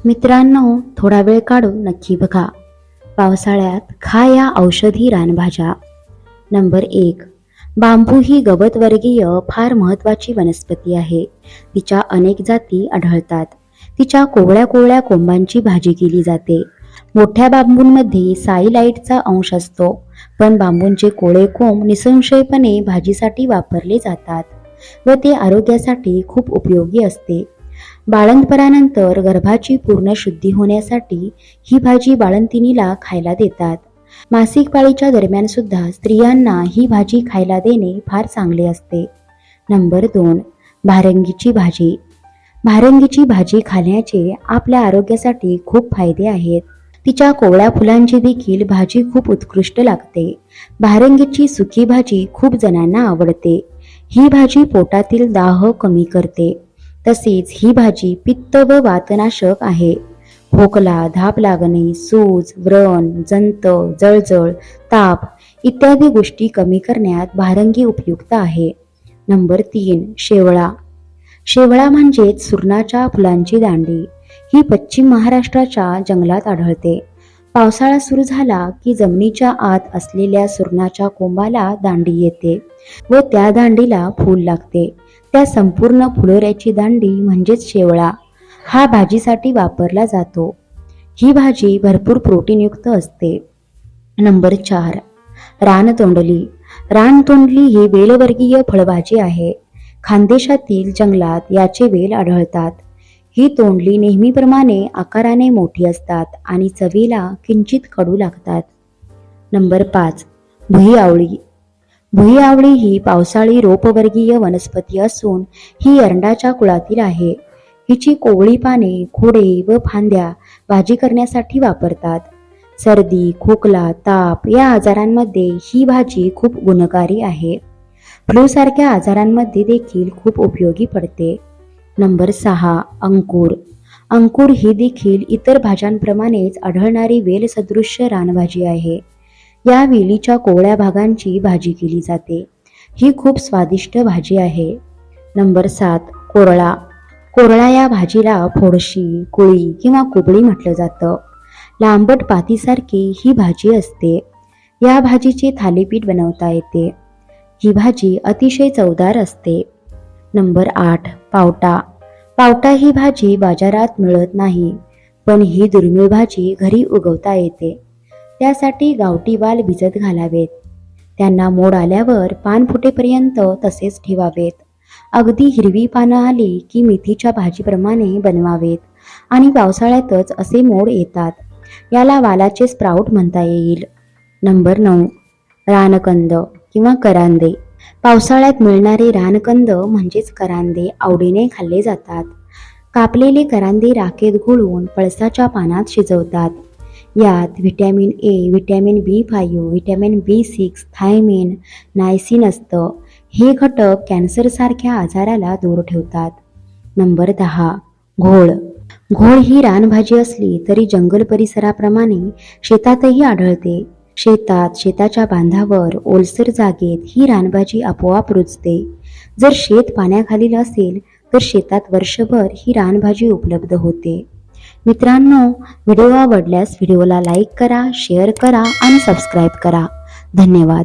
मित्रांनो, थोडा वेळ काढून नक्की बघा. पावसाळ्यात खा या औषधी रानभाज्या. नंबर 1. बांबू ही गवतवर्गीय फार महत्त्वाची वनस्पती आहे. तिच्या अनेक जाती आढळतात. तिच्या कोवळ्या कोवळ्या कोंबांची भाजी केली जाते. मोठ्या बांबूंमध्ये सायलाइटचा अंश असतो, पण बांबूंचे कोवळे कोंब निसंशयपणे भाजीसाठी वापरले जातात व ते आरोग्यासाठी खूप उपयोगी असते. बाळंतपणानंतर गर्भाची पूर्ण शुद्धी होण्यासाठी ही भाजी बाळंतिणीला खायला देतात. मासिक पाळीच्या दरम्यान सुद्धा स्त्रियांना ही भाजी खायला देणे फार चांगले असते. नंबर 2. भारंगीची भाजी. भारंगीची भाजी खाण्याचे आपल्या आरोग्यासाठी खूप फायदे आहेत. तिच्या कोवळ्या फुलांची देखील भाजी खूप उत्कृष्ट लागते. भारंगीची सुकी भाजी खूप जणांना आवडते. ही भाजी पोटातील दाह कमी करते. तसेच ही भाजी पित्त व वातनाशक आहे. खोकला, धाप लागणे, सूज, व्रण, जंत, जळजळ, ताप इत्यादी गोष्टी कमी करण्यात भारंगी उपयुक्त आहे. नंबर 3. शेवळा. शेवळा म्हणजेच सुरणाच्या फुलांची दांडी. ही पश्चिम महाराष्ट्राच्या जंगलात आढळते. पावसाळा सुरू झाला की जमिनीच्या आत असलेल्या सुरणाच्या कोंबाला दांडी येते व त्या दांडीला फूल लागते. त्या संपूर्ण फुलोऱ्याची दांडी म्हणजेच शेवळा हा भाजीसाठी वापरला जातो. ही भाजी भरपूर प्रोटीनयुक्त असते. नंबर 4. रानतोंडली. रानतोंडली ही वेलवर्गीय फळभाजी आहे. खानदेशातील जंगलात याचे वेल आढळतात. ही तोंडली नेहमीप्रमाणे आकाराने मोठी असतात आणि चवीला किंचित कडू लागतात. नंबर 5. भुईआवळी. भुईआवळी ही पावसाळी रोपवर्गीय वनस्पती असून ही एरंडाच्या कुळातील आहे. हिची कोवळी पाने, खोडे व फांद्या भाजी करण्यासाठी वापरतात. सर्दी, खोकला, ताप या आजारांमध्ये ही भाजी खूप गुणकारी आहे. फ्लूसारख्या आजारांमध्ये देखील खूप उपयोगी पडते. नंबर 6. अंकुर. अंकुर ही देखील इतर भाज्यांप्रमाणेच आढळणारी वेलसदृश्य रानभाजी आहे. या वेलीच्या कोवळ्या भागांची भाजी केली जाते. ही खूप स्वादिष्ट भाजी आहे. नंबर 7. कोरळा. कोरळा या भाजीला फोडशी, कुळी किंवा कुबळी म्हटलं जातं. लांबट पातीसारखी ही भाजी असते. या भाजीचे थालीपीठ बनवता येते. ही भाजी अतिशय चवदार असते. नंबर 8. पावटा. पावटा ही भाजी बाजारात मिळत नाही, पण ही दुर्मिळ भाजी घरी उगवता येते. त्यासाठी गावठी वाल भिजत घालावेत. त्यांना मोड आल्यावर पान फुटेपर्यंत तसेच ठेवावेत. अगदी हिरवी पानं आली की मेथीच्या भाजीप्रमाणे बनवावेत आणि पावसाळ्यातच असे मोड येतात. याला वालाचे स्प्राऊट म्हणता येईल. नंबर 9. रानकंद किंवा करांदे. पावसाळ्यात मिळणारे रानकंद म्हणजेच करांदे आवडीने खाल्ले जातात. कापलेले करांदे राखेत घोळून पळसाच्या पानात शिजवतात. यात vitamin A, vitamin B5, vitamin B6, thiamine, niacin असतं. हे घटक कॅन्सरसारख्या आजाराला दूर ठेवतात. नंबर 10. घोळ. घोळ ही रानभाजी असली तरी जंगल परिसराप्रमाणे शेतातही आढळते. शेताच्या बांधावर ओलसर जागेत ही रानभाजी आपोआप रुजते. जर शेत पाण्याखालील असेल तर शेतात वर्षभर ही रानभाजी उपलब्ध होते. मित्रांनो, व्हिडिओ आवडल्यास व्हिडिओला लाईक करा, शेअर करा आणि सबस्क्राईब करा. धन्यवाद.